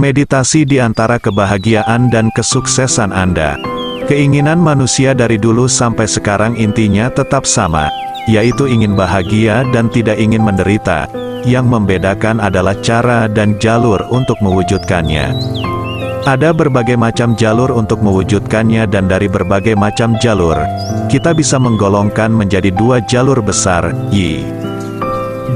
Meditasi di antara kebahagiaan dan kesuksesan Anda. Keinginan manusia dari dulu sampai sekarang intinya tetap sama, yaitu ingin bahagia dan tidak ingin menderita. Yang membedakan adalah cara dan jalur untuk mewujudkannya. Ada berbagai macam jalur untuk mewujudkannya, dan dari berbagai macam jalur, kita bisa menggolongkan menjadi dua jalur besar,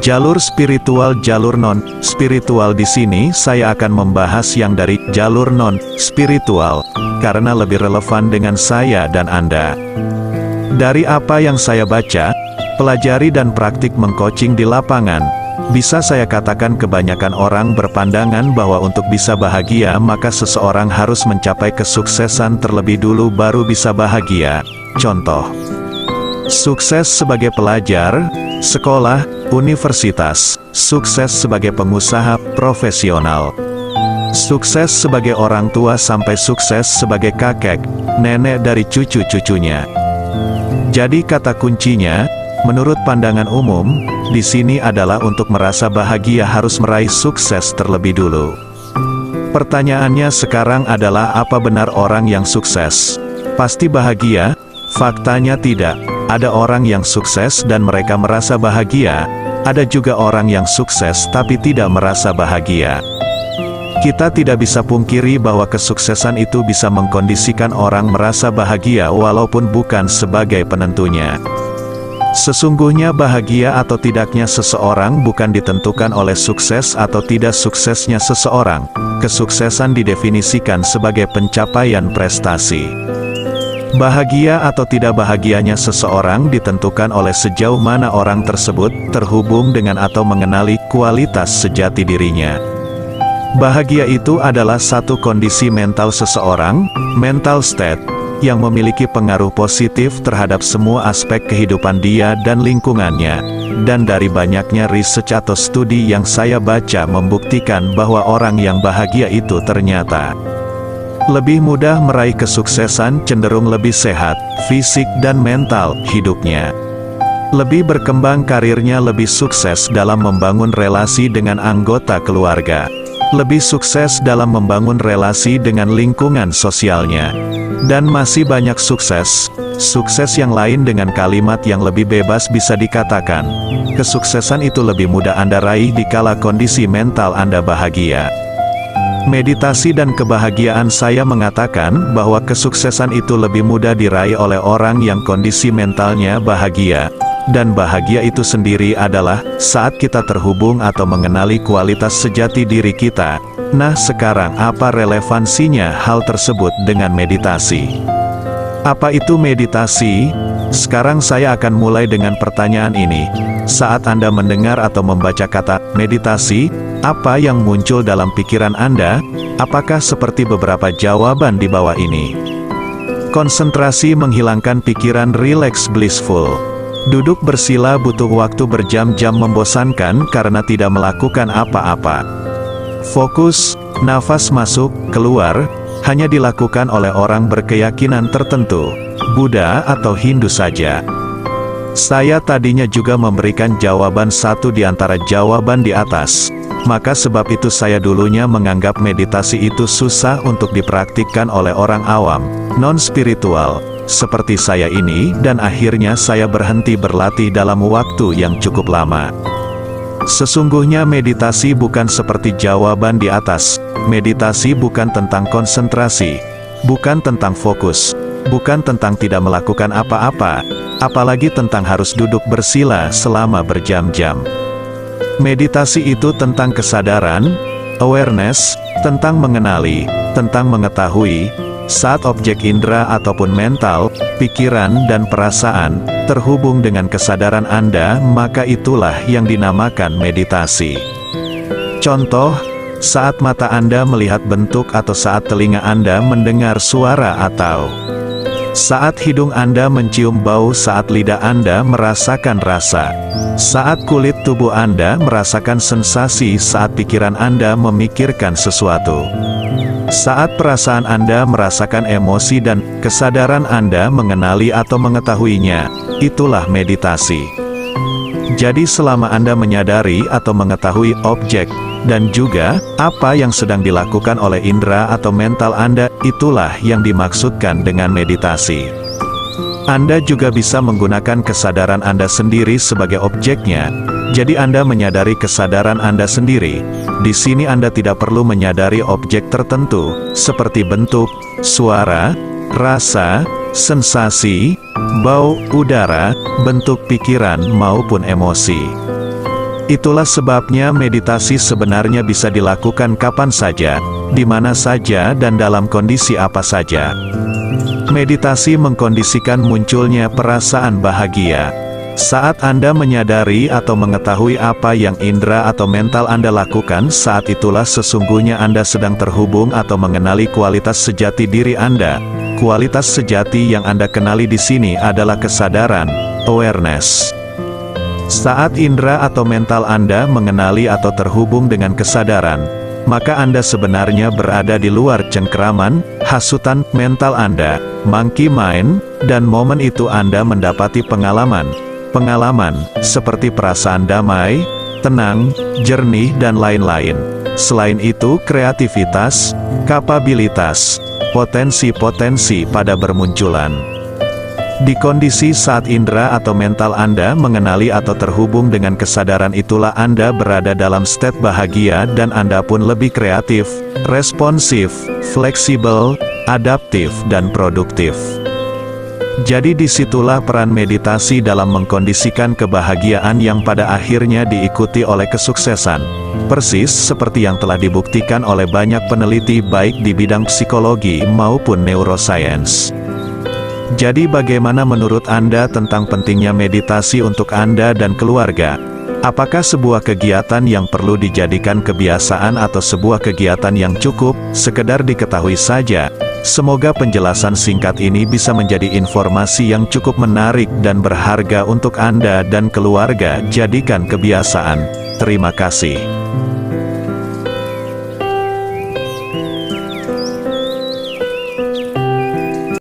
jalur spiritual, jalur non-spiritual. Di sini saya akan membahas yang dari jalur non-spiritual, karena lebih relevan dengan saya dan Anda. Dari apa yang saya baca, pelajari dan praktik mengcoaching di lapangan, bisa saya katakan kebanyakan orang berpandangan bahwa untuk bisa bahagia maka seseorang harus mencapai kesuksesan terlebih dulu baru bisa bahagia. Contoh, sukses sebagai pelajar, sekolah, universitas, sukses sebagai pengusaha profesional, sukses sebagai orang tua sampai sukses sebagai kakek, nenek dari cucu-cucunya. Jadi kata kuncinya, menurut pandangan umum, di sini adalah untuk merasa bahagia harus meraih sukses terlebih dulu. Pertanyaannya sekarang adalah apa benar orang yang sukses pasti bahagia? Faktanya tidak. Ada orang yang sukses dan mereka merasa bahagia, ada juga orang yang sukses tapi tidak merasa bahagia. Kita tidak bisa pungkiri bahwa kesuksesan itu bisa mengkondisikan orang merasa bahagia walaupun bukan sebagai penentunya. Sesungguhnya bahagia atau tidaknya seseorang bukan ditentukan oleh sukses atau tidak suksesnya seseorang. Kesuksesan didefinisikan sebagai pencapaian prestasi. Bahagia atau tidak bahagianya seseorang ditentukan oleh sejauh mana orang tersebut terhubung dengan atau mengenali kualitas sejati dirinya. Bahagia itu adalah satu kondisi mental seseorang, mental state, yang memiliki pengaruh positif terhadap semua aspek kehidupan dia dan lingkungannya. Dan dari banyaknya research atau studi yang saya baca membuktikan bahwa orang yang bahagia itu ternyata lebih mudah meraih kesuksesan, cenderung lebih sehat, fisik dan mental, hidupnya lebih berkembang, karirnya lebih sukses dalam membangun relasi dengan anggota keluarga, lebih sukses dalam membangun relasi dengan lingkungan sosialnya, dan masih banyak sukses yang lain. Dengan kalimat yang lebih bebas bisa dikatakan, kesuksesan itu lebih mudah Anda raih dikala kondisi mental Anda bahagia. Meditasi dan kebahagiaan saya mengatakan bahwa kesuksesan itu lebih mudah diraih oleh orang yang kondisi mentalnya bahagia. Dan bahagia itu sendiri adalah saat kita terhubung atau mengenali kualitas sejati diri kita. Nah, sekarang apa relevansinya hal tersebut dengan meditasi? Apa itu meditasi? Sekarang saya akan mulai dengan pertanyaan ini. Saat Anda mendengar atau membaca kata meditasi, apa yang muncul dalam pikiran Anda? Apakah seperti beberapa jawaban di bawah ini? Konsentrasi, menghilangkan pikiran, relax, blissful. Duduk bersila, butuh waktu berjam-jam, membosankan karena tidak melakukan apa-apa. Fokus, nafas masuk, keluar, hanya dilakukan oleh orang berkeyakinan tertentu, Buddha atau Hindu saja. Saya tadinya juga memberikan jawaban satu di antara jawaban di atas. Maka sebab itu saya dulunya menganggap meditasi itu susah untuk dipraktikkan oleh orang awam, non-spiritual, seperti saya ini, dan akhirnya saya berhenti berlatih dalam waktu yang cukup lama. Sesungguhnya meditasi bukan seperti jawaban di atas. Meditasi bukan tentang konsentrasi, bukan tentang fokus, bukan tentang tidak melakukan apa-apa, apalagi tentang harus duduk bersila selama berjam-jam. Meditasi itu tentang kesadaran, awareness, tentang mengenali, tentang mengetahui, saat objek indera ataupun mental, pikiran dan perasaan, terhubung dengan kesadaran Anda, maka itulah yang dinamakan meditasi. Contoh, saat mata Anda melihat bentuk atau saat telinga Anda mendengar suara atau saat hidung Anda mencium bau, saat lidah Anda merasakan rasa, saat kulit tubuh Anda merasakan sensasi, saat pikiran Anda memikirkan sesuatu, saat perasaan Anda merasakan emosi dan kesadaran Anda mengenali atau mengetahuinya, itulah meditasi. Jadi selama Anda menyadari atau mengetahui objek, Dan juga, apa yang sedang dilakukan oleh indera atau mental Anda, itulah yang dimaksudkan dengan meditasi. Anda juga bisa menggunakan kesadaran Anda sendiri sebagai objeknya. Jadi Anda menyadari kesadaran Anda sendiri. Di sini Anda tidak perlu menyadari objek tertentu, seperti bentuk, suara, rasa, sensasi, bau, udara, bentuk pikiran maupun emosi. Itulah sebabnya meditasi sebenarnya bisa dilakukan kapan saja, di mana saja dan dalam kondisi apa saja. Meditasi mengkondisikan munculnya perasaan bahagia. Saat Anda menyadari atau mengetahui apa yang indera atau mental Anda lakukan, saat itulah sesungguhnya Anda sedang terhubung atau mengenali kualitas sejati diri Anda. Kualitas sejati yang Anda kenali di sini adalah kesadaran, awareness. Saat indera atau mental Anda mengenali atau terhubung dengan kesadaran, maka Anda sebenarnya berada di luar cengkeraman, hasutan mental Anda, monkey mind, dan momen itu Anda mendapati pengalaman, seperti perasaan damai, tenang, jernih dan lain-lain. Selain itu kreativitas, kapabilitas, potensi-potensi pada bermunculan. Di kondisi saat indera atau mental Anda mengenali atau terhubung dengan kesadaran itulah Anda berada dalam state bahagia dan Anda pun lebih kreatif, responsif, fleksibel, adaptif dan produktif. Jadi disitulah peran meditasi dalam mengkondisikan kebahagiaan yang pada akhirnya diikuti oleh kesuksesan. Persis seperti yang telah dibuktikan oleh banyak peneliti baik di bidang psikologi maupun neuroscience. Jadi bagaimana menurut Anda tentang pentingnya meditasi untuk Anda dan keluarga? Apakah sebuah kegiatan yang perlu dijadikan kebiasaan atau sebuah kegiatan yang cukup sekedar diketahui saja? Semoga penjelasan singkat ini bisa menjadi informasi yang cukup menarik dan berharga untuk Anda dan keluarga. Jadikan kebiasaan. Terima kasih.